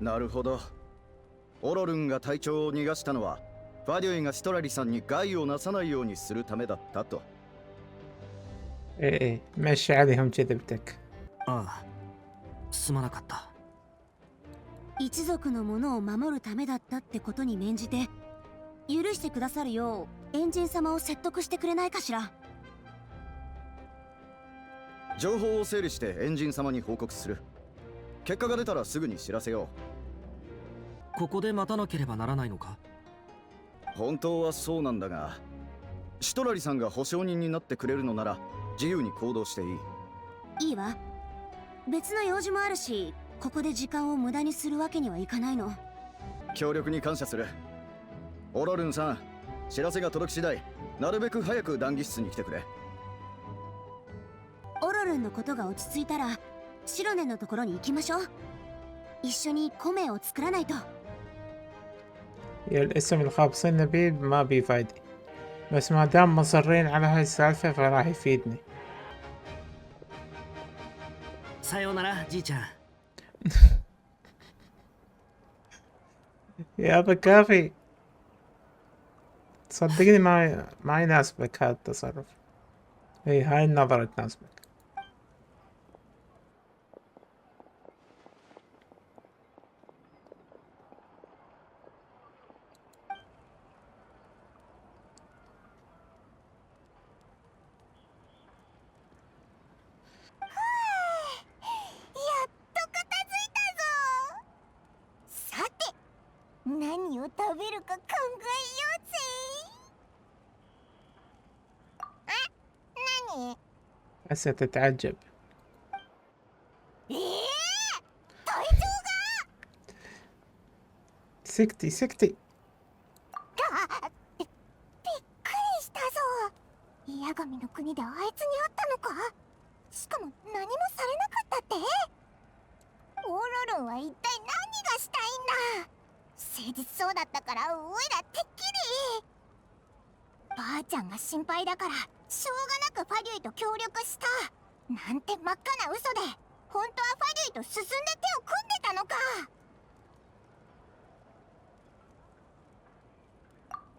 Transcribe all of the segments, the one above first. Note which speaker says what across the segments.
Speaker 1: なるほど。オロルンが隊長を逃がしたのはファデュイがシトラリさんに害をなさないようにするためだったと。
Speaker 2: ايه مشي عليهم كذبتك.
Speaker 3: ああ、すまなかった。
Speaker 4: 一族のものを守るためだったってことに免じて許してくださるようエンジン様を説得してくれないかしら。
Speaker 1: 情報を整理してエンジン様に報告する。結果が出たらすぐに知らせよ
Speaker 3: う。ここで待たなければならないのか？
Speaker 1: 本当はそうなんだが、シトラリさんが保証人になってくれるのなら自由に行動していい。
Speaker 4: いいわ。別の用事もあるし、ここで時間を無駄にするわけにはいかないの。
Speaker 1: 協力に感謝する。オロルンさん、知らせが届き次第なるべく早く談義室に来てくれ。
Speaker 4: オロルンのことが落ち着いたらシロネのところに行きましょう。一緒に米を作らないと。
Speaker 2: الاسم الخابصين بيه ما بيفايدني، بس ما دام مصرين على هاي السالفة فراح يفيدني.
Speaker 3: さようならじいちゃん。
Speaker 2: يابا كافي، صدقني ما يناسبك هذا التصرف. هاي النظرة تناسبك. ستتعجب. سكتي سكتي.
Speaker 5: 八神の国であいつに会ったのか？しかも何もされなかったって？オロロンは一体何がしたいんだ？誠実そうだったからおいらてっきり。ばあちゃんが心配だからしょうがなくファデュイと協力したなんて真っ赤な嘘で、本当はファデュイと進んで手を組んでたのか？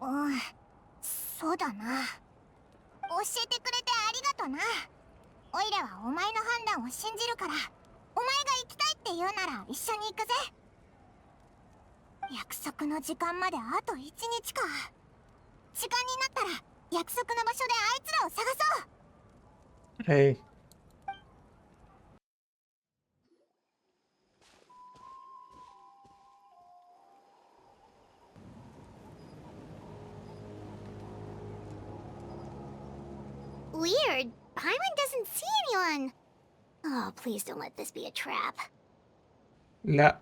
Speaker 5: うん、そうだな。教えてくれてありがとな。オイラはお前の判断を信じるから、お前が行きたいって言うなら一緒に行くぜ。約束の時間まであと1日か。時間になったら約束の場所であいつらを探そう。
Speaker 2: Hey.
Speaker 5: Weird. Paimon doesn't see anyone. Oh, please don't let this be a trap.
Speaker 2: لا،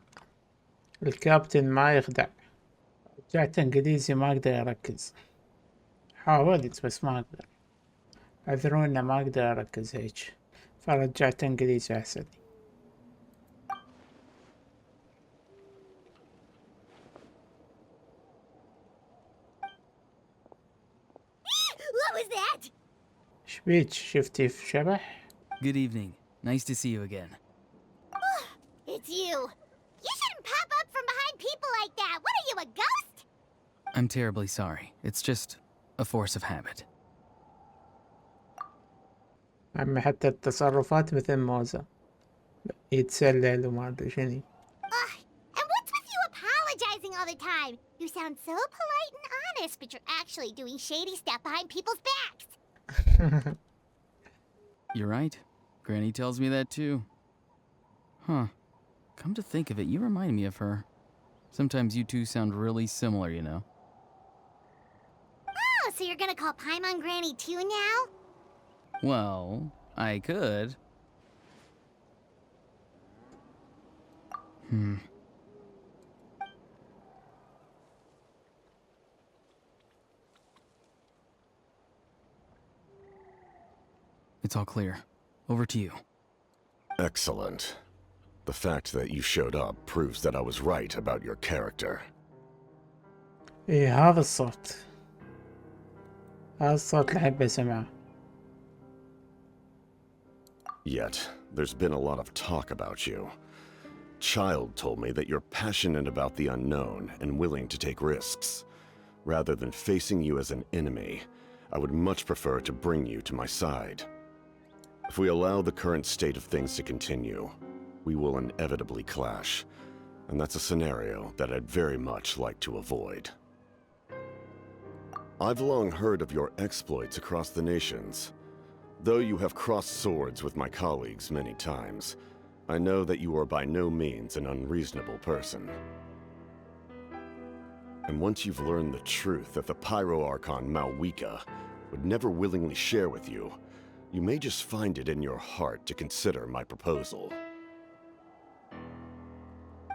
Speaker 2: الكابتن ما يخدع. رجعت انجليزي ما اقدر اركز. حاولت بس ما اقدر. اعذرونا ما اقدر اركز هيك، فرجعت انجليزي احسن.
Speaker 5: What was that?
Speaker 2: شبيك شفتي في شبح؟
Speaker 6: Good evening. Nice to see you again.
Speaker 5: It's you. You shouldn't pop up from behind people like that. What are you, a ghost?
Speaker 6: I'm terribly sorry. It's just a force of habit.
Speaker 2: عمي حتى التصرفات مثل موزة، يتسلل وما ادري شنو.
Speaker 5: And what's with you apologizing all the time? You sound so polite and honest, but you're actually doing shady stuff behind people's backs.
Speaker 6: You're right. Granny tells me that too. Huh. Come to think of it, you remind me of her. Sometimes you two sound really similar, you know.
Speaker 5: Oh, so you're gonna call Paimon Granny too now?
Speaker 6: Well, I could. It's all clear. Over to you.
Speaker 7: Excellent. The fact that you showed up proves that I was right about your character.
Speaker 2: ايه هذا الصوت اللي احب اسمعه.
Speaker 7: Yet, there's been a lot of talk about you. child told me that you're passionate about the unknown and willing to take risks. Rather than facing you as an enemy, I would much prefer to bring you to my side. If we allow the current state of things to continue, we will inevitably clash, and that's a scenario that I'd very much like to avoid. I've long heard of your exploits across the nations. Though you have crossed swords with my colleagues many times, I know that you are by no means an unreasonable person. And once you've learned the truth that the Pyro Archon Mafwoika would never willingly share with you, you may just find it in your heart to consider my proposal.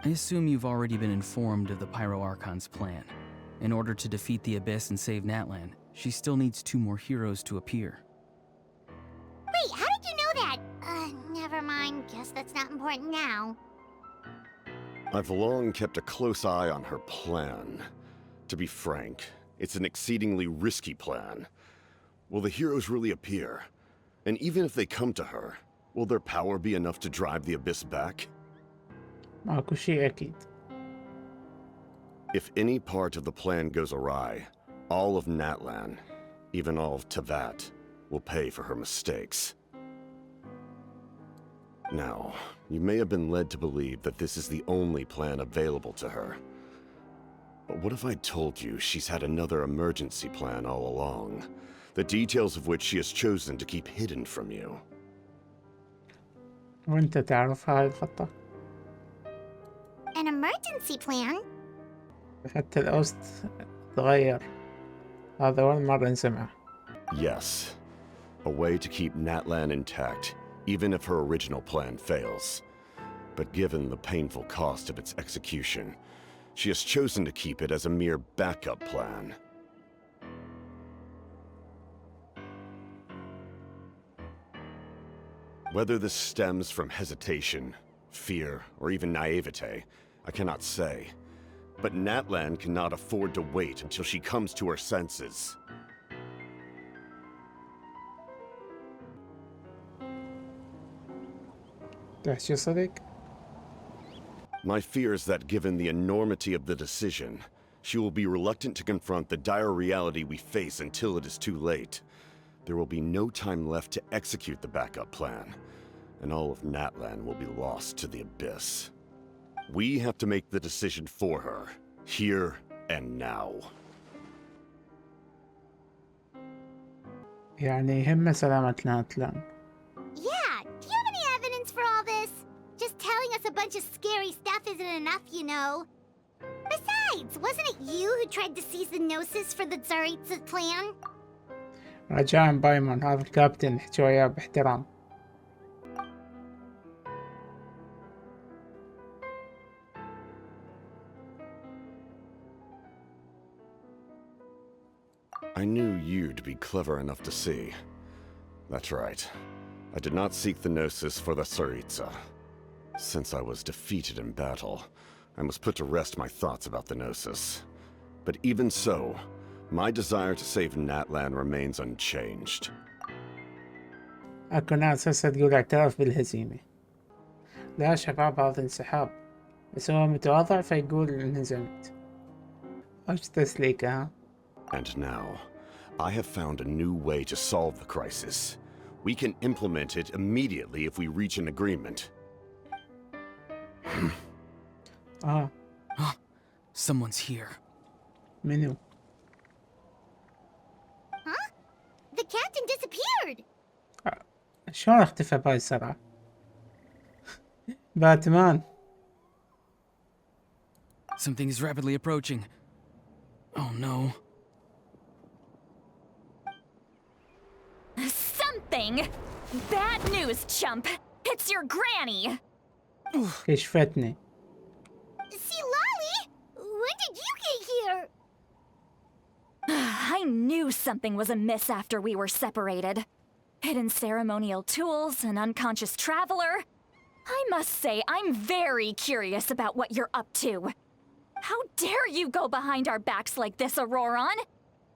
Speaker 6: I assume you've already been informed of the Pyro Archon's plan. In order to defeat the Abyss and save Natlan, she still needs 2 more heroes to appear.
Speaker 5: Wait, how did you know that? Never mind. Guess that's not important now.
Speaker 7: I've long kept a close eye on her plan. To be frank, it's an exceedingly risky plan. Will the heroes really appear? And even if they come to her, will their power be enough to drive the Abyss back?
Speaker 2: ماكو شيء أكيد.
Speaker 7: If any part of the plan goes awry, all of Natlan, even all of Teyvat, will pay for her mistakes. Now, you may have been led to believe that this is the only plan available to her. But what if I told you she's had another emergency plan all along, the details of which she has chosen to keep hidden from you?
Speaker 2: وأنت تعرف هاي الخطة؟
Speaker 5: An emergency plan?
Speaker 2: حتى الأوست تغير. هذا أول مرة نسمعه.
Speaker 7: Yes. A way to keep Natlan intact, even if her original plan fails. But given the painful cost of its execution, she has chosen to keep it as a mere backup plan. Whether this stems from hesitation, fear, or even naivete, I cannot say. But Natlan cannot afford to wait until she comes to her senses.
Speaker 2: تحكي صدق؟
Speaker 7: My fear is that given the enormity of the decision, she will be reluctant to confront the dire reality we face until it is too late. There will be no time left to execute the backup plan, and all of Natlan will be lost to the Abyss. We have to make the decision for her, here and now.
Speaker 2: يعني يهمه سلامة ناتلان.
Speaker 5: Yeah, do you have any evidence for all this? Just telling us a bunch of scary stuff isn't enough, you know. Besides, wasn't it you who tried to seize the Gnosis for the Tsaritsa plan?
Speaker 2: رجاء بايمون هذا الكابتن احكي وياه باحترام.
Speaker 7: I knew you'd be clever enough to see. That's right. I did not seek the Gnosis for the Tsaritsa. Since I was defeated in battle, I must put to rest my thoughts about the Gnosis. But even so, my desire to save Natlan remains unchanged.
Speaker 2: اكو ناس هسه تقول اعترف بالهزيمة. لا شباب هذا انسحاب. بس هو متواضع فيقول انهزمت. ايش تسليك ها؟
Speaker 7: And now, I have found a new way to solve the crisis. We can implement it immediately if we reach an agreement.
Speaker 6: Someone's here.
Speaker 2: منو؟
Speaker 5: Huh? The captain disappeared!
Speaker 2: شلون اختفى بهاي السرعة؟ باتمان.
Speaker 6: Something is rapidly approaching. Oh no.
Speaker 8: Something! Bad news, chump! It's your granny!
Speaker 2: كشفتني.
Speaker 5: Citlali! When did you get here?
Speaker 8: I knew something was amiss after we were separated. Hidden ceremonial tools, an unconscious traveler. I must say, I'm very curious about what you're up to. How dare you go behind our backs like this, Ororon?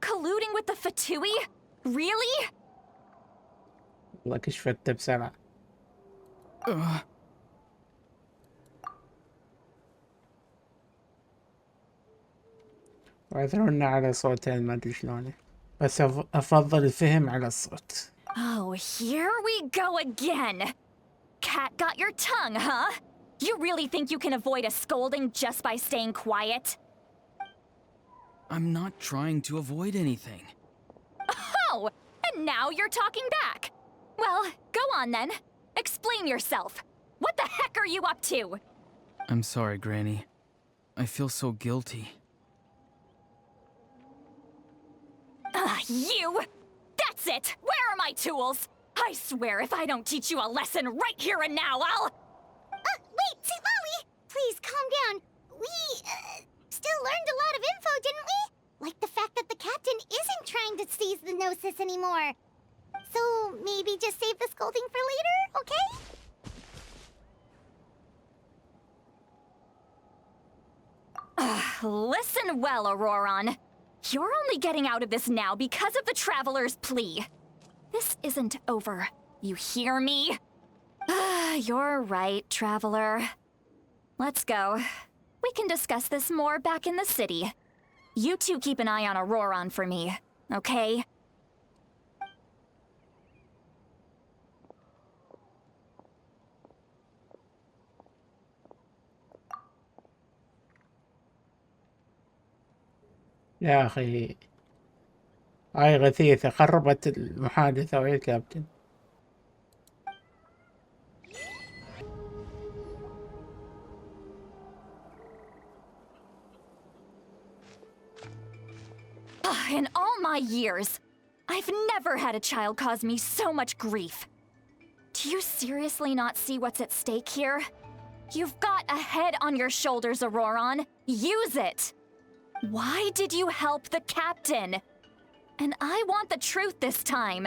Speaker 8: Colluding with the Fatui? Really?
Speaker 2: والله كشفته بسرعة. واعذرونا على صوتين ما ادري شلونه، بس افضل الفهم على الصوت.
Speaker 8: Oh, here we go again. Cat got your tongue, huh? You really think you can avoid a scolding just by staying quiet?
Speaker 6: I'm not trying to avoid anything.
Speaker 8: Oh, and now you're talking back. Well, go on then. Explain yourself. What the heck are you up to?
Speaker 6: I'm sorry, Granny. I feel so guilty.
Speaker 8: You! That's it! Where are my tools? I swear if I don't teach you a lesson right here and now, I'll...
Speaker 5: Wait, Citlali! Please, calm down. We, still learned a lot of info, didn't we? Like the fact that the captain isn't trying to seize the Gnosis anymore. So, maybe just save the scolding for later, okay?
Speaker 8: Listen well, Ororon. You're only getting out of this now because of the Traveler's plea. This isn't over. You hear me? You're right, Traveler. Let's go. We can discuss this more back in the city. You two keep an eye on Ororon for me, okay?
Speaker 2: يا أخي هاي غثيثة خربت المحادثة ويا الكابتن.
Speaker 8: In all my years, I've never had a child cause me so much grief. Do you seriously not see what's at stake here? You've got a head on your shoulders, Ororon. Use it! Why did you help the captain? And I want the truth this time.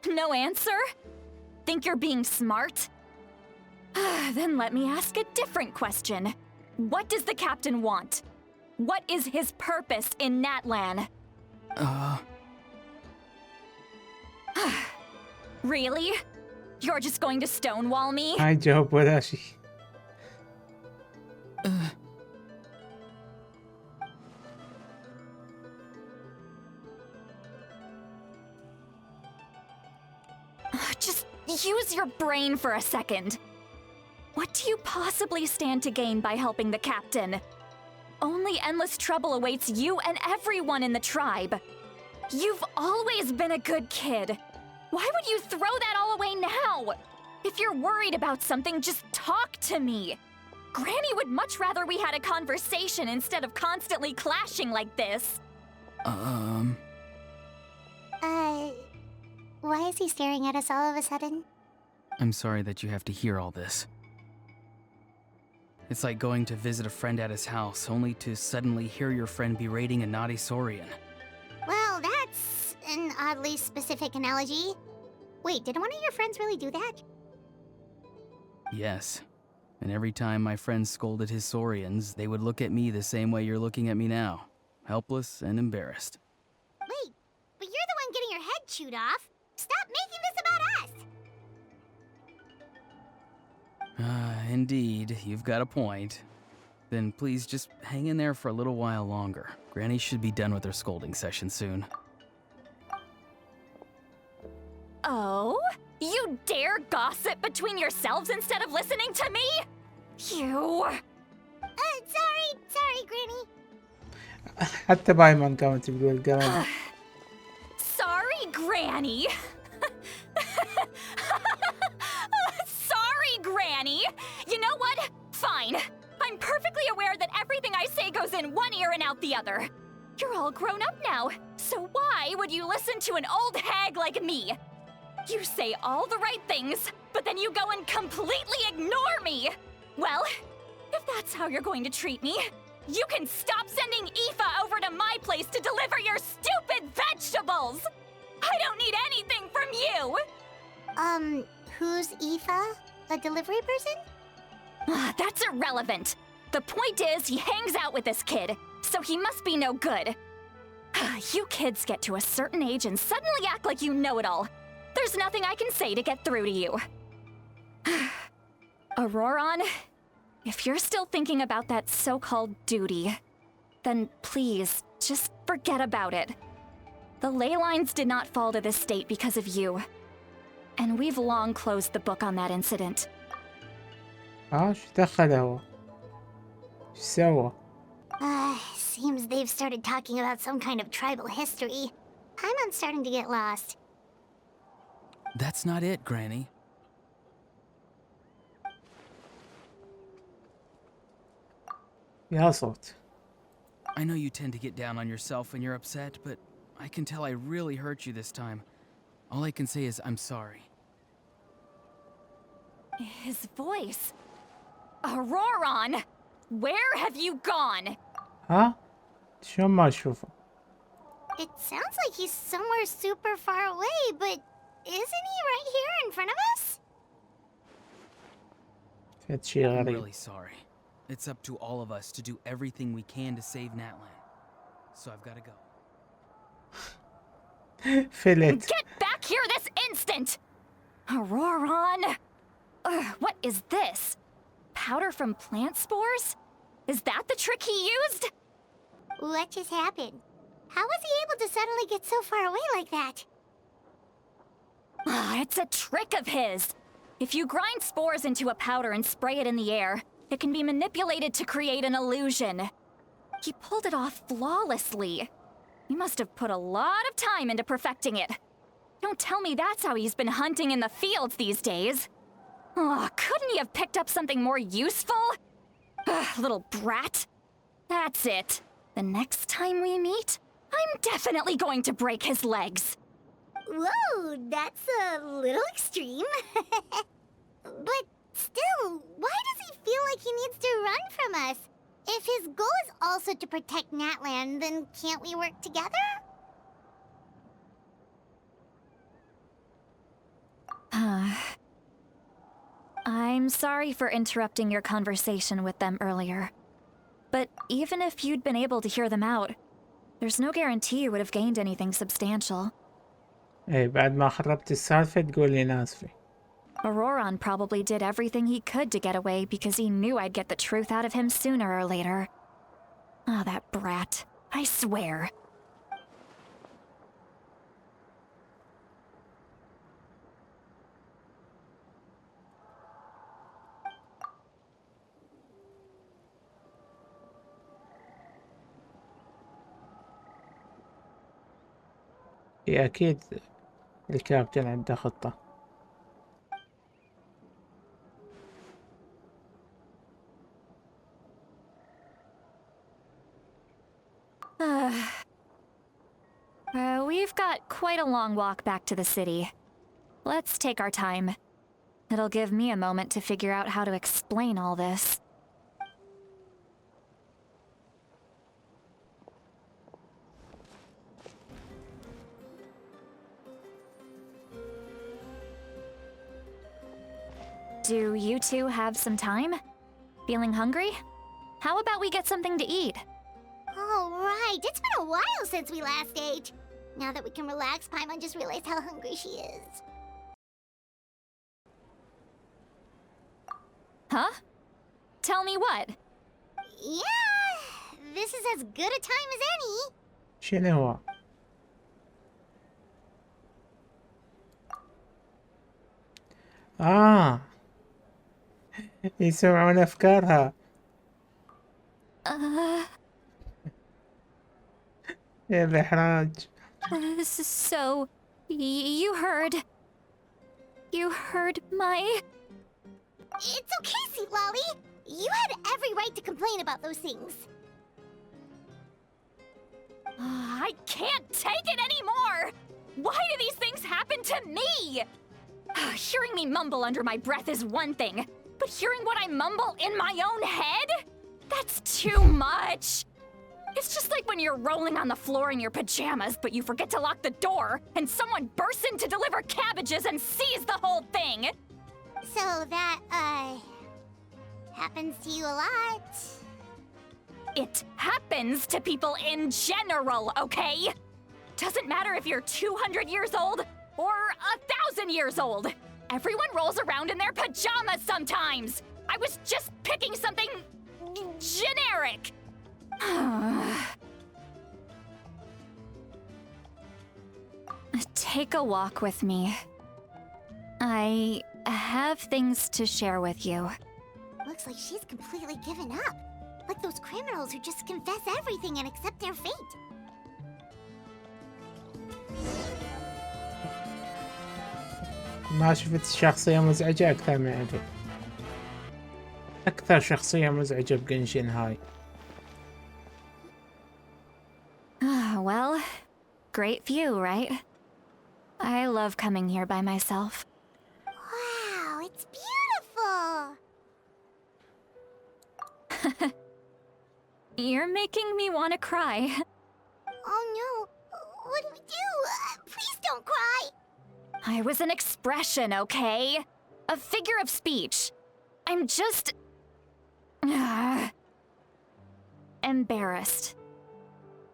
Speaker 8: No answer? Think you're being smart? Then let me ask a different question. What does the captain want? What is his purpose in Natlan? Really? You're just going to stonewall me?
Speaker 2: هاي جاوب ولا شي.
Speaker 8: Just use your brain for a second. What do you possibly stand to gain by helping the captain? Only endless trouble awaits you and everyone in the tribe. You've always been a good kid. Why would you throw that all away now? If you're worried about something, just talk to me. Granny would much rather we had a conversation instead of constantly clashing like this.
Speaker 5: Why is he staring at us all of a sudden?
Speaker 6: I'm sorry that you have to hear all this. It's like going to visit a friend at his house, only to suddenly hear your friend berating a naughty Saurian.
Speaker 5: Well, that's an oddly specific analogy. Wait, did one of your friends really do that?
Speaker 6: Yes. And every time my friend scolded his Saurians, they would look at me the same way you're looking at me now. Helpless and embarrassed.
Speaker 5: Wait, but you're the one getting your head chewed off. Stop making this about us!
Speaker 6: Indeed, you've got a point. Then please just hang in there for a little while longer. Granny should be done with her scolding session soon.
Speaker 8: Oh? You dare gossip between yourselves instead of listening to me? You...
Speaker 5: Sorry, Granny.
Speaker 2: حتى بايمون قامت تقول قرن.
Speaker 8: Sorry, Granny. Sorry, Granny. You know what? Fine. I'm perfectly aware that everything I say goes in one ear and out the other. You're all grown up now, so why would you listen to an old hag like me? You say all the right things, but then you go and completely ignore me. Well, if that's how you're going to treat me, you can stop sending Aoife over to my place to deliver your stupid vegetables! I don't need anything from you!
Speaker 5: Who's Aoife? A delivery person?
Speaker 8: That's irrelevant. The point is, he hangs out with this kid, so he must be no good. You kids get to a certain age and suddenly act like you know it all. There's nothing I can say to get through to you. Ororon, If you're still thinking about that so-called duty, then please, just forget about it. The ley lines did not fall to this state because of you. And we've long closed the book on that incident.
Speaker 2: شو دخل هو؟ شو سوى؟
Speaker 5: Seems they've started talking about some kind of tribal history. Paimon's starting to get lost.
Speaker 6: That's not it, Granny.
Speaker 2: يا صوت.
Speaker 6: I know you tend to get down on yourself when you're upset, but I can tell I really hurt you this time. All I can say is I'm sorry.
Speaker 8: His voice. Ororon! Where have you gone?
Speaker 2: ها؟ شو ما أشوفه؟
Speaker 5: It sounds like he's somewhere super far away, but isn't he right here in front of us?
Speaker 2: فهد شي
Speaker 6: I'm
Speaker 2: غريب.
Speaker 6: really sorry. It's up to all of us to do everything we can to save Natlan. So I've got to go.
Speaker 2: فلت.
Speaker 8: Get back here this instant! Ororon! What is this? Powder from plant spores? Is that the trick he used?
Speaker 5: What just happened? How was he able to suddenly get so far away like that?
Speaker 8: It's a trick of his. If you grind spores into a powder and spray it in the air, it can be manipulated to create an illusion. He pulled it off flawlessly. He must have put a lot of time into perfecting it. Don't tell me that's how he's been hunting in the fields these days. Oh, couldn't he have picked up something more useful? Little brat. That's it. The next time we meet, I'm definitely going to break his legs.
Speaker 5: Whoa, that's a little extreme. But still, why does he feel like he needs to run from us? If his goal is also to protect Natlan, then can't we work together?
Speaker 8: I'm sorry for interrupting your conversation with them earlier. But even if you'd been able to hear them out, there's no guarantee you would have gained anything substantial.
Speaker 2: إيه بعد ما خربت السالفة تقول لي ناسفي.
Speaker 8: Ororon probably did everything he could to get away because he knew I'd get the truth out of him sooner or later. Ah, that brat. I swear.
Speaker 2: إيه أكيد الكابتن عنده خطة.
Speaker 8: We've got quite a long walk back to the city. Let's take our time. It'll give me a moment to figure out how to explain all this. Do you two have some time? Feeling hungry? How about we get something to eat?
Speaker 5: Oh, right. It's been a while since we last ate. Now that we can relax, Paimon just realized how hungry she is.
Speaker 8: Huh? Tell me what?
Speaker 5: Yeah, this is as good a time as any.
Speaker 2: شنو هو؟ يسمعون أفكارها. يا الإحراج.
Speaker 8: So, you heard my...
Speaker 5: It's okay, Citlali. You had every right to complain about those things.
Speaker 8: I can't take it anymore! Why do these things happen to me? Hearing me mumble under my breath is one thing, but hearing what I mumble in my own head? That's too much! It's just like when you're rolling on the floor in your pajamas, but you forget to lock the door, and someone bursts in to deliver cabbages and sees the whole thing!
Speaker 5: So that, happens to you a lot.
Speaker 8: It happens to people in general, okay? Doesn't matter if you're 200 years old or 1,000 years old. Everyone rolls around in their pajamas sometimes. I was just picking something generic. Take a walk with me. I have things to share with you.
Speaker 5: Looks like she's completely given up. Like those criminals who just confess everything and accept their fate.
Speaker 2: ما شفت شخصية مزعجة أكثر من عجب. أكثر شخصية مزعجة بجنشن هاي.
Speaker 8: Well, great view, right? I love coming here by myself.
Speaker 5: Wow, it's beautiful!
Speaker 8: You're making me want to cry.
Speaker 5: Oh no, what do we do? Please don't cry!
Speaker 8: I was an expression, okay? A figure of speech. I'm just... embarrassed.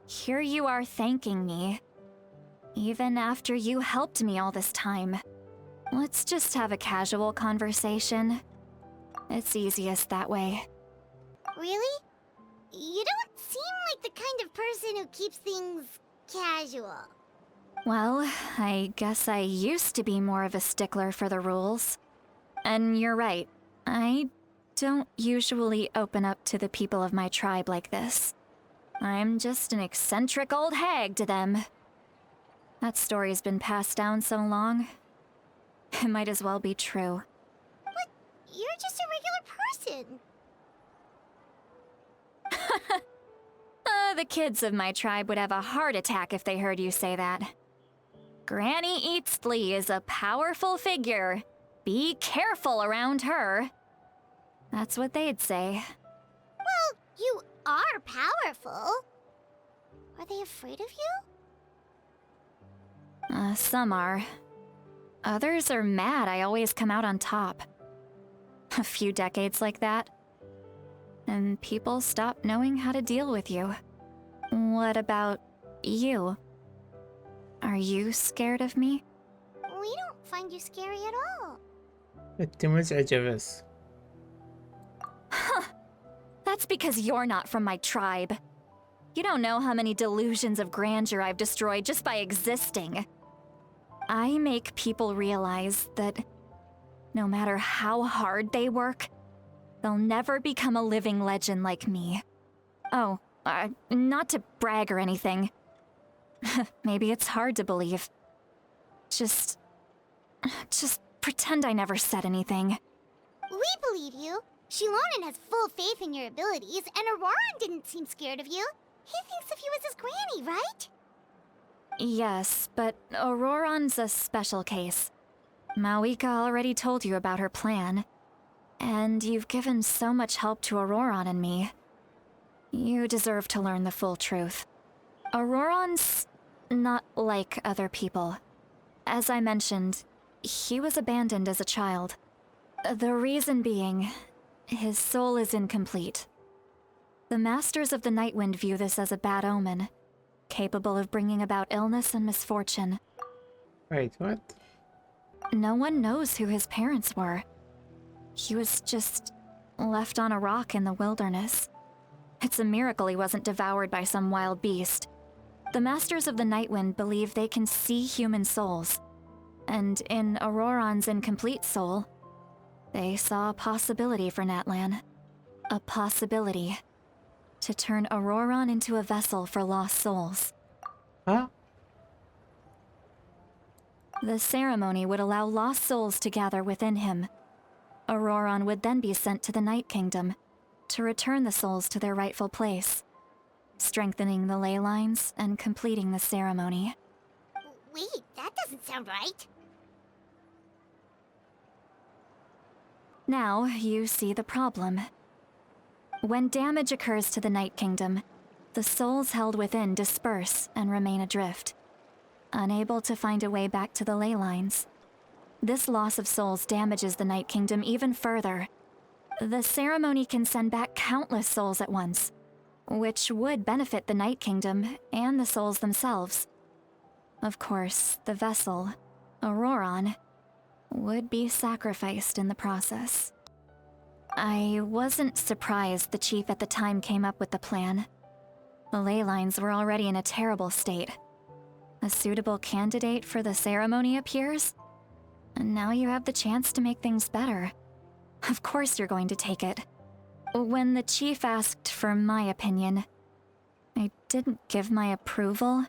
Speaker 8: Here you are thanking me. Even after you helped me all this time. Let's just have a casual conversation. It's easiest that way.
Speaker 5: Really? You don't seem like the kind of person who keeps things casual.
Speaker 8: Well, I guess I used to be more of a stickler for the rules. And you're right, I don't usually open up to the people of my tribe like this. I'm just an eccentric old hag to them. That story's been passed down so long, it might as well be true.
Speaker 5: But you're just a regular person.
Speaker 8: The kids of my tribe would have a heart attack if they heard you say that. Granny Citlali is a powerful figure. Be careful around her. That's what they'd say.
Speaker 5: Well, you are powerful. Are they afraid of you?
Speaker 8: Some are. Others are mad I always come out on top. A few decades like that, and people stop knowing how to deal with you. What about you? Are you scared of me?
Speaker 5: We don't find you scary at all.
Speaker 2: أنت مزعجة بس.
Speaker 8: That's because you're not from my tribe. You don't know how many delusions of grandeur I've destroyed just by existing. I make people realize that no matter how hard they work, they'll never become a living legend like me. Oh, not to brag or anything. Maybe it's hard to believe. Just pretend I never said anything.
Speaker 5: We believe you. Shilonen has full faith in your abilities, and Ororon didn't seem scared of you. He thinks of you as his granny, right?
Speaker 8: Yes, but Ororon's a special case. Mafwoika already told you about her plan. And you've given so much help to Ororon and me. You deserve to learn the full truth. Ororon's not like other people. As I mentioned, he was abandoned as a child. The reason being, his soul is incomplete. The Masters of the Nightwind view this as a bad omen, capable of bringing about illness and misfortune.
Speaker 2: Wait, what?
Speaker 8: No one knows who his parents were. He was just left on a rock in the wilderness. It's a miracle he wasn't devoured by some wild beast. The Masters of the Nightwind believe they can see human souls. And in Ororon's incomplete soul, they saw a possibility for Natlan. A possibility to turn Ororon into a vessel for lost souls.
Speaker 2: Huh?
Speaker 8: The ceremony would allow lost souls to gather within him. Ororon would then be sent to the Night Kingdom to return the souls to their rightful place, strengthening the ley lines and completing the ceremony.
Speaker 5: Wait, that doesn't sound right.
Speaker 8: Now you see the problem. When damage occurs to the Night Kingdom, the souls held within disperse and remain adrift, unable to find a way back to the ley lines. This loss of souls damages the Night Kingdom even further. The ceremony can send back countless souls at once, which would benefit the Night Kingdom and the souls themselves. Of course, the vessel, Ororon, would be sacrificed in the process. I wasn't surprised the chief at the time came up with the plan. The ley lines were already in a terrible state. A suitable candidate for the ceremony appears, and now you have the chance to make things better. Of course you're going to take it. When the chief asked for my opinion, I didn't give my approval,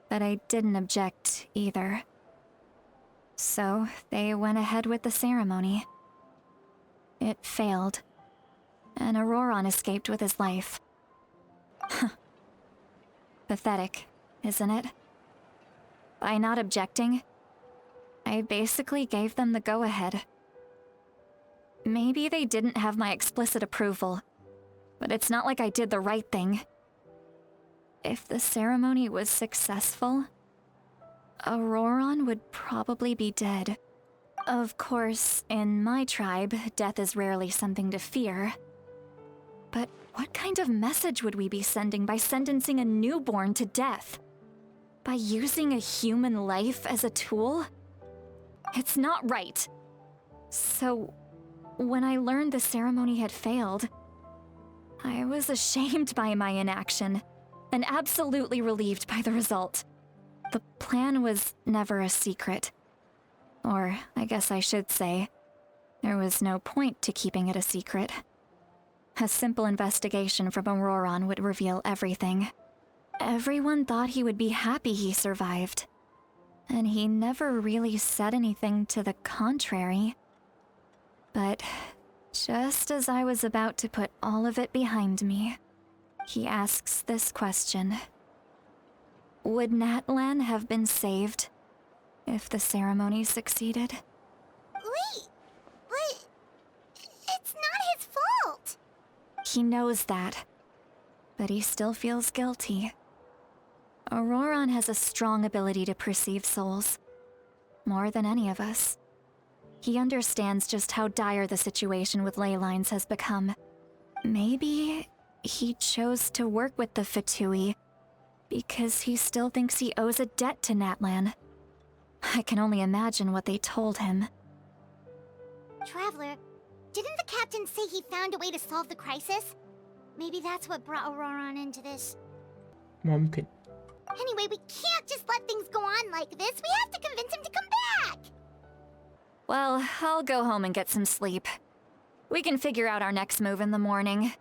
Speaker 8: but I didn't object either. So they went ahead with the ceremony. It failed, and Ororon escaped with his life. Pathetic, isn't it? By not objecting, I basically gave them the go-ahead. Maybe they didn't have my explicit approval, but it's not like I did the right thing. If the ceremony was successful, Ororon would probably be dead. Of course, in my tribe, death is rarely something to fear. But what kind of message would we be sending by sentencing a newborn to death? By using a human life as a tool? It's not right. So, when I learned the ceremony had failed, I was ashamed by my inaction, and absolutely relieved by the result. The plan was never a secret. Or, I guess I should say, there was no point to keeping it a secret. A simple investigation from Ororon would reveal everything. Everyone thought he would be happy he survived. And he never really said anything to the contrary. But just as I was about to put all of it behind me, he asks this question. Would Natlan have been saved if the ceremony succeeded?
Speaker 5: Wait, but it's not his fault.
Speaker 8: He knows that, but he still feels guilty. Ororon has a strong ability to perceive souls, more than any of us. He understands just how dire the situation with ley lines has become. Maybe he chose to work with the Fatui because he still thinks he owes a debt to Natlan. I can only imagine what they told him.
Speaker 5: Traveler, didn't the captain say he found a way to solve the crisis? Maybe that's what brought Ororon into this.
Speaker 2: ممكن.
Speaker 5: Anyway, we can't just let things go on like this. We have to convince him to come back!
Speaker 8: Well, I'll go home and get some sleep. We can figure out our next move in the morning.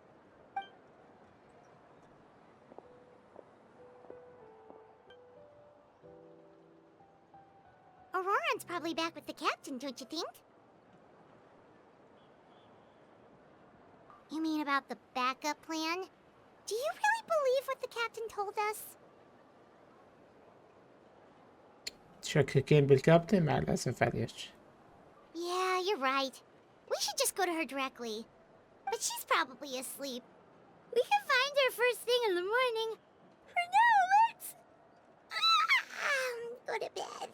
Speaker 5: Ororon's probably back with the captain, don't you think? You mean about the backup plan? Do you really believe what the captain told us?
Speaker 2: تشككين بالكابتن مع الأسف عليش.
Speaker 5: Yeah, you're right. We should just go to her directly. But she's probably asleep. We can find her first thing in the morning. For now, let's... go to bed.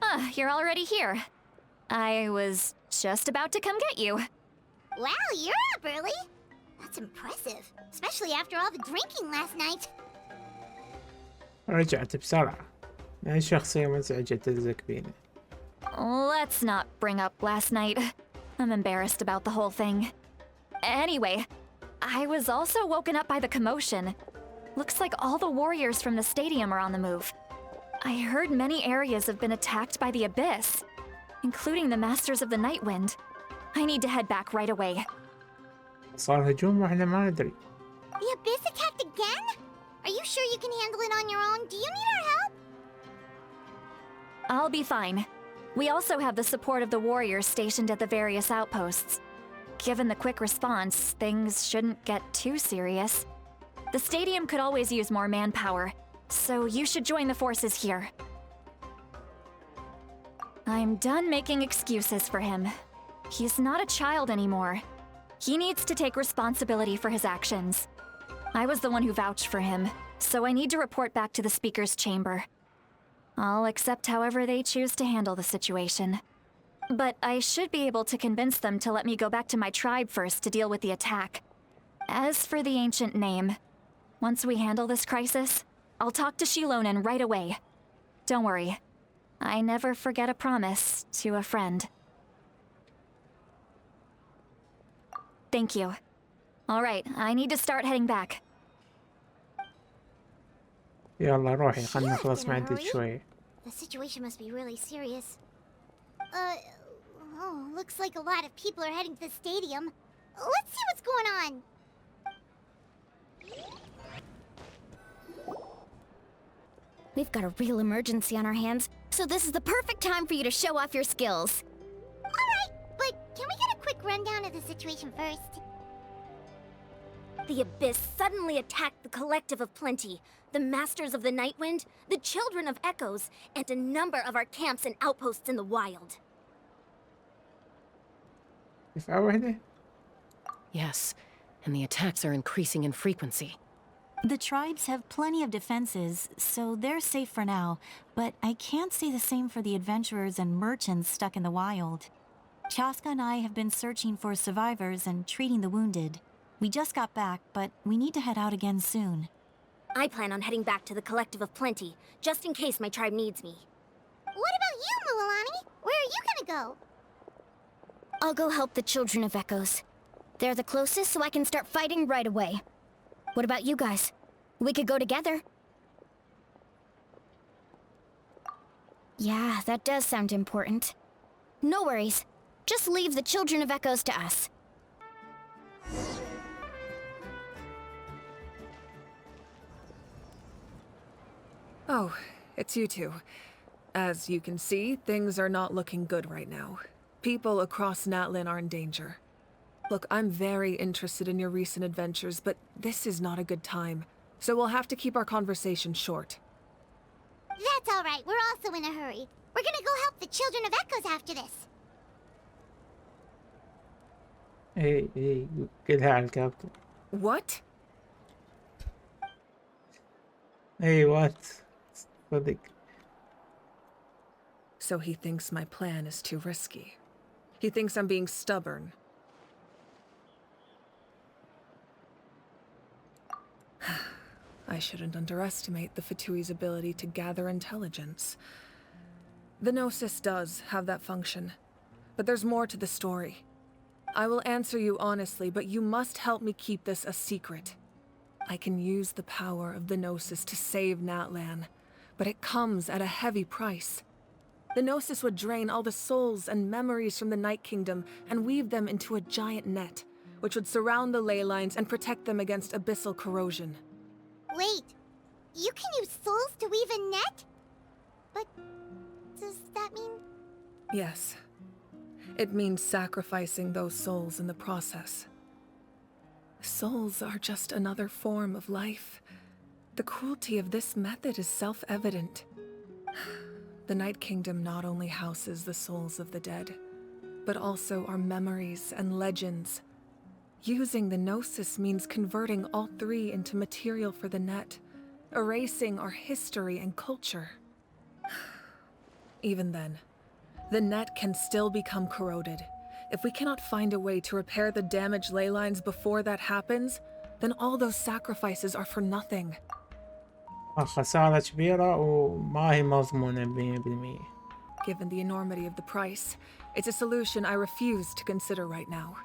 Speaker 8: Ah, you're already here. I was just about to come get you.
Speaker 5: Wow, you're up early. That's impressive. Especially after all the drinking last night.
Speaker 2: رجعت بسرعة. هاي شخصية مزعجة تلزق بينا.
Speaker 8: Let's not bring up last night. I'm embarrassed about the whole thing. Anyway, I was also woken up by the commotion. Looks like all the warriors from the stadium are on the move. I heard many areas have been attacked by the Abyss, including the Masters of the Night Wind. I need to head back right away.
Speaker 2: صار هجوم واحنا ما ندري.
Speaker 5: The Abyss attacked again? Are you sure you can handle it on your own? Do you need our help?
Speaker 8: I'll be fine. We also have the support of the warriors stationed at the various outposts. Given the quick response, things shouldn't get too serious. The stadium could always use more manpower, so you should join the forces here. I'm done making excuses for him. He's not a child anymore. He needs to take responsibility for his actions. I was the one who vouched for him, so I need to report back to the Speaker's chamber. I'll accept however they choose to handle the situation. But I should be able to convince them to let me go back to my tribe first to deal with the attack. As for the ancient name, Once we handle this crisis, I'll talk to Shilonen right away. Don't worry. I never forget a promise to a friend. Thank you. Alright, I need to start heading back.
Speaker 2: يلا روحي خلنا
Speaker 5: Sheila's
Speaker 2: نخلص
Speaker 5: in a
Speaker 2: من عندك
Speaker 5: hurry?
Speaker 2: شوي.
Speaker 5: The situation must be really serious. Oh, looks like a lot of people are heading to the stadium. Let's see what's going on.
Speaker 4: We've got a real emergency on our hands, so this is the perfect time for you to show off your skills.
Speaker 5: Alright, but can we get a quick rundown of the situation first?
Speaker 4: The Abyss suddenly attacked the Collective of Plenty, the Masters of the Nightwind, the Children of Echoes, and a number of our camps and outposts in the wild.
Speaker 2: دفعة واحدة؟
Speaker 9: Yes, and the attacks are increasing in frequency.
Speaker 10: The tribes have plenty of defenses, so they're safe for now, but I can't say the same for the adventurers and merchants stuck in the wild. Chaska and I have been searching for survivors and treating the wounded. We just got back, but we need to head out again soon.
Speaker 4: I plan on heading back to the Collective of Plenty, just in case my tribe needs me.
Speaker 5: What about you, Mualani? Where are you gonna go?
Speaker 4: I'll go help the Children of Echoes. They're the closest, so I can start fighting right away. What about you guys? We could go together. Yeah, that does sound important. No worries. Just leave the Children of Echoes to us.
Speaker 11: Oh, it's you two. As you can see, things are not looking good right now. People across Natlin are in danger. Look, I'm very interested in your recent adventures, but this is not a good time. So we'll have to keep our conversation short.
Speaker 5: That's alright, we're also in a hurry. We're gonna go help the Children of Echoes after this.
Speaker 2: اي قلها على الكابتن.
Speaker 11: What?
Speaker 2: اي وات صدق.
Speaker 11: So he thinks my plan is too risky. He thinks I'm being stubborn. I shouldn't underestimate the Fatui's ability to gather intelligence. The Gnosis does have that function, but there's more to the story. I will answer you honestly, but you must help me keep this a secret. I can use the power of the Gnosis to save Natlan, but it comes at a heavy price. The Gnosis would drain all the souls and memories from the Night Kingdom and weave them into a giant net, which would surround the ley lines and protect them against abyssal corrosion.
Speaker 5: Wait, you can use souls to weave a net? But does that mean...
Speaker 11: Yes. It means sacrificing those souls in the process. Souls are just another form of life. The cruelty of this method is self-evident. The Night Kingdom not only houses the souls of the dead, but also our memories and legends. Using the Gnosis means converting all three into material for the net, erasing our history and culture. Even then, the net can still become corroded. If we cannot find a way to repair the damaged ley lines before that happens, then all those sacrifices are for nothing.
Speaker 2: خسارة كبيرة وما هي مضمونة 100%.
Speaker 11: Given the enormity of the price, it's a solution I refuse to consider right now.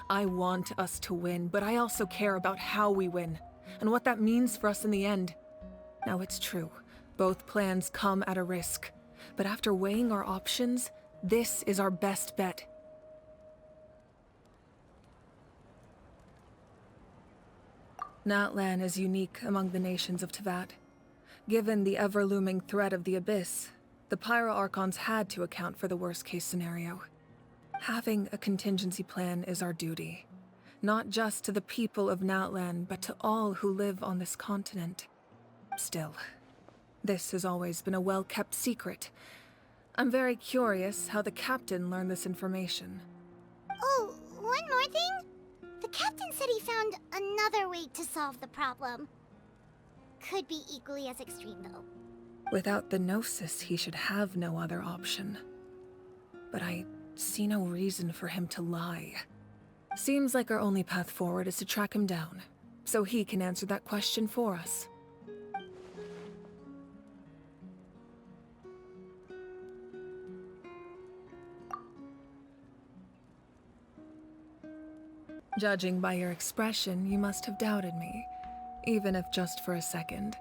Speaker 11: I want us to win, but I also care about how we win, and what that means for us in the end. Now it's true, both plans come at a risk, but after weighing our options, this is our best bet. Natlan is unique among the nations of Teyvat. Given the ever-looming threat of the Abyss, the Pyro-Archons had to account for the worst-case scenario. Having a contingency plan is our duty, not just to the people of Natlan, but to all who live on this continent. Still, this has always been a well-kept secret. I'm very curious how the captain learned this information.
Speaker 5: Oh, one more thing? The captain said he found another way to solve the problem. Could be equally as extreme, though.
Speaker 11: Without the Gnosis, he should have no other option. But I see no reason for him to lie. Seems like our only path forward is to track him down. so he can answer that question for us. Judging by your expression, you must have doubted me, even if just for a second.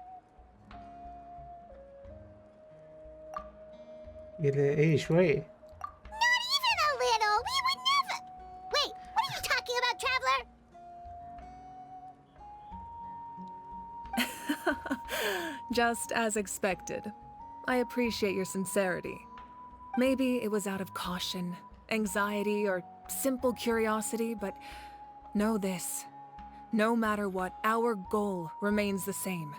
Speaker 2: إيه شوي.
Speaker 5: Not even a little! We would never... Wait, what are you talking about, Traveler?
Speaker 11: Just as expected. I appreciate your sincerity. Maybe it was out of caution, anxiety, or simple curiosity, but know this. No matter what, our goal remains the same.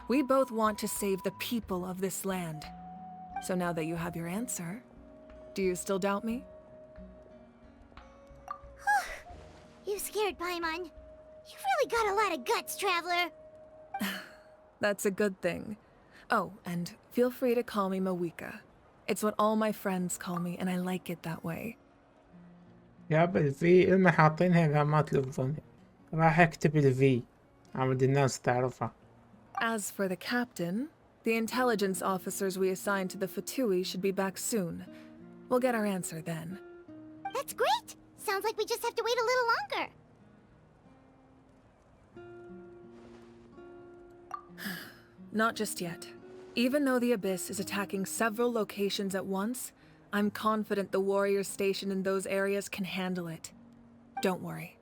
Speaker 11: We both want to save the people of this land. So now that you have your answer, do you still doubt me?
Speaker 5: You scared Paimon. You've really got a lot of guts, Traveler.
Speaker 11: That's a good thing. Oh, and feel free to call me Mafويكا. It's what all my friends call me, and I like it that way.
Speaker 2: ياب الفي إلنا حاطينها علامات للظن. راح أكتب الفي عمد الناس تعرفها.
Speaker 11: As for the captain, the intelligence officers we assigned to the Fatui should be back soon. We'll get our answer then.
Speaker 5: That's great! Sounds like we just have to wait a little longer.
Speaker 11: Not just yet. Even though the Abyss is attacking several locations at once, I'm confident the warriors stationed in those areas can handle it. Don't worry.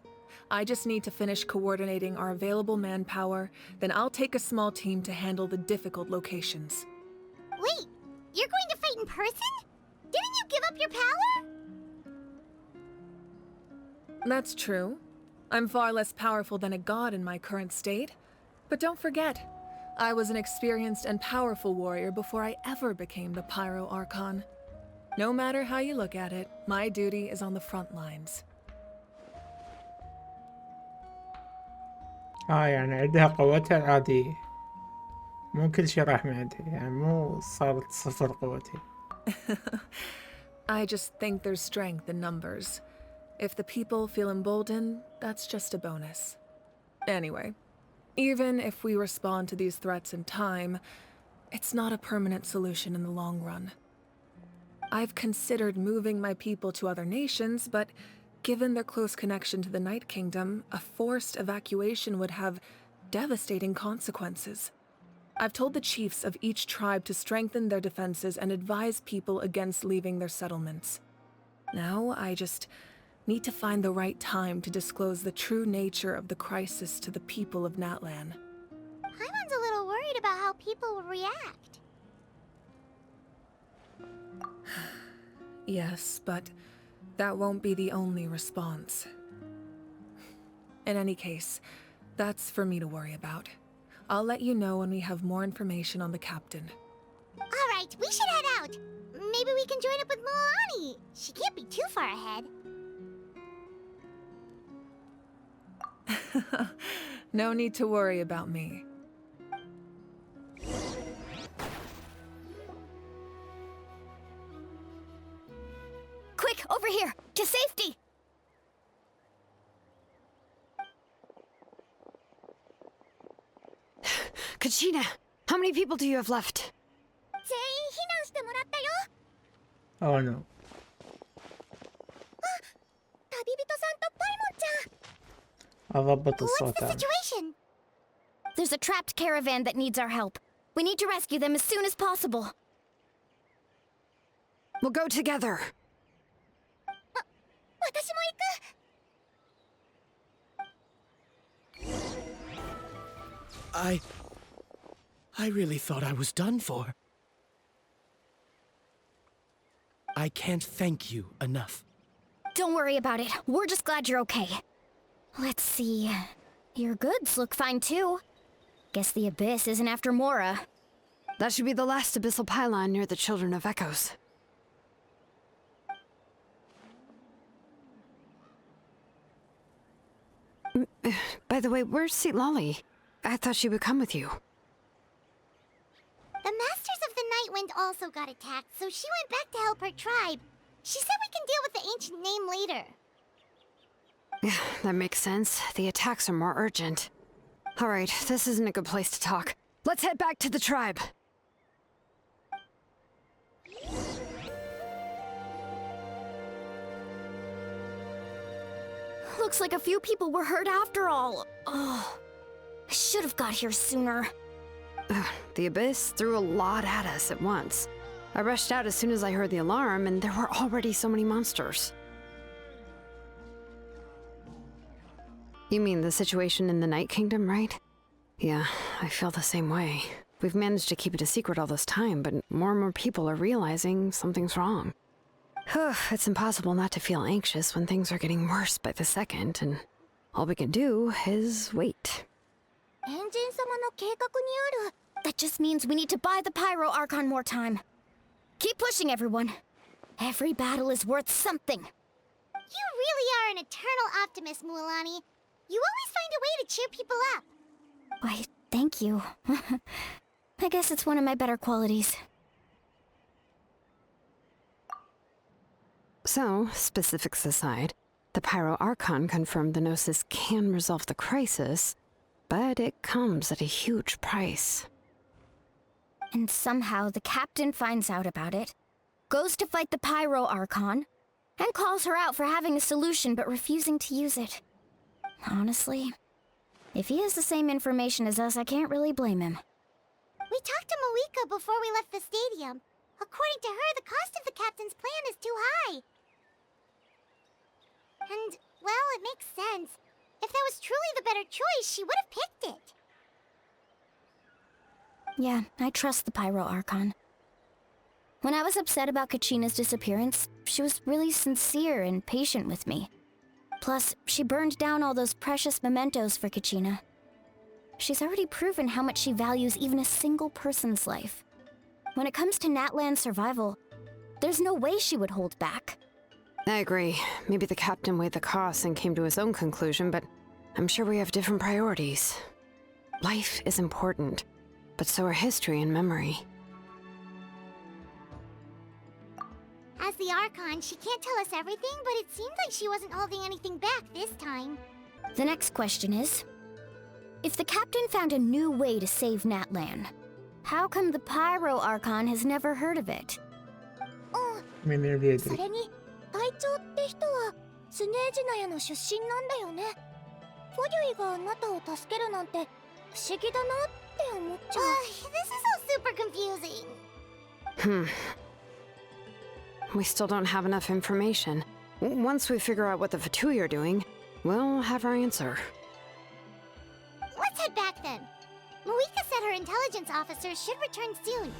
Speaker 11: I just need to finish coordinating our available manpower, then I'll take a small team to handle the difficult locations.
Speaker 5: Wait, you're going to fight in person? Didn't you give up your power?
Speaker 11: That's true. I'm far less powerful than a god in my current state. But don't forget, I was an experienced and powerful warrior before I ever became the Pyro Archon. No matter how you look at it, my duty is on the front lines.
Speaker 2: يعني عندها قوتها العادية. مو كل شي راح من عندها، يعني مو صارت صفر قوتها.
Speaker 11: I just think there's strength in numbers. If the people feel emboldened, that's just a bonus. Anyway, even if we respond to these threats in time, it's not a permanent solution in the long run. I've considered moving my people to other nations, but given their close connection to the Night Kingdom, a forced evacuation would have devastating consequences. I've told the chiefs of each tribe to strengthen their defenses and advise people against leaving their settlements. Now, I just need to find the right time to disclose the true nature of the crisis to the people of Natlan.
Speaker 5: Paimon's a little worried about how people will react.
Speaker 11: Yes, but that won't be the only response. In any case, that's for me to worry about. I'll let you know when we have more information on the captain.
Speaker 5: All right, we should head out. Maybe we can join up with Moani. She can't be too far ahead.
Speaker 11: No need to worry about me.
Speaker 8: Quick, over here! To safety!
Speaker 12: Kachina, how many people do you have left?
Speaker 2: Oh no. أضبط الصوت.
Speaker 5: What's the situation?
Speaker 8: There's a trapped caravan that needs our help. We need to rescue them as soon as possible.
Speaker 12: We'll go together.
Speaker 13: I really thought I was done for. I can't thank you enough.
Speaker 8: Don't worry about it. We're just glad you're okay. Let's see. Your goods look fine too. Guess the Abyss isn't after Mora.
Speaker 12: That should be the last abyssal pylon near the Children of Echoes. By the way, where's Citlali? I thought she would come with you.
Speaker 5: The Masters of the Night Wind also got attacked, so she went back to help her tribe. She said we can deal with the ancient name later.
Speaker 12: Yeah, that makes sense. The attacks are more urgent. Alright, this isn't a good place to talk. Let's head back to the tribe.
Speaker 8: Looks like a few people were hurt after all. Oh, I should have got here sooner.
Speaker 12: The Abyss threw a lot at us at once. I rushed out as soon as I heard the alarm, and there were already so many monsters. You mean the situation in the Night Kingdom, right? Yeah, I feel the same way. We've managed to keep it a secret all this time, but more and more people are realizing something's wrong. It's impossible not to feel anxious when things are getting worse by the second, and all we can do is wait.
Speaker 8: That just means we need to buy the Pyro Archon more time. Keep pushing, everyone. Every battle is worth something.
Speaker 5: You really are an eternal optimist, Mualani. You always find a way to cheer people up.
Speaker 8: Why, thank you. I guess it's one of my better qualities.
Speaker 12: So, specifics aside, the Pyro Archon confirmed the Gnosis can resolve the crisis, but it comes at a huge price.
Speaker 8: And somehow the captain finds out about it, goes to fight the Pyro Archon, and calls her out for having a solution but refusing to use it. Honestly, if he has the same information as us, I can't really blame him.
Speaker 5: We talked to Mafwoika before we left the stadium. According to her, the cost of the captain's plan is too high. And, well, it makes sense. If that was truly the better choice, she would have picked it.
Speaker 8: Yeah, I trust the Pyro Archon. When I was upset about Kachina's disappearance, she was really sincere and patient with me. Plus, she burned down all those precious mementos for Kachina. She's already proven how much she values even a single person's life. When it comes to Natlan's survival, there's no way she would hold back.
Speaker 12: I agree. Maybe the captain weighed the costs and came to his own conclusion, but I'm sure we have different priorities. Life is important, but so are history and memory.
Speaker 5: As the Archon, she can't tell us everything, but it seemed like she wasn't holding anything back this time.
Speaker 8: The next question is, if the captain found a new way to save Natlan, how come the Pyro Archon has never heard of it?
Speaker 2: そ
Speaker 5: れに、隊長って人はスネージナヤの出身なんだよね。フォデュイがあなたを助けるなんて不思議だなって思っちゃう。This is all super confusing.
Speaker 12: We still don't have enough information. Once we figure out what the Fatui are doing, we'll have our answer.
Speaker 5: Let's head back then. Mafwoika said her intelligence officers should return soon.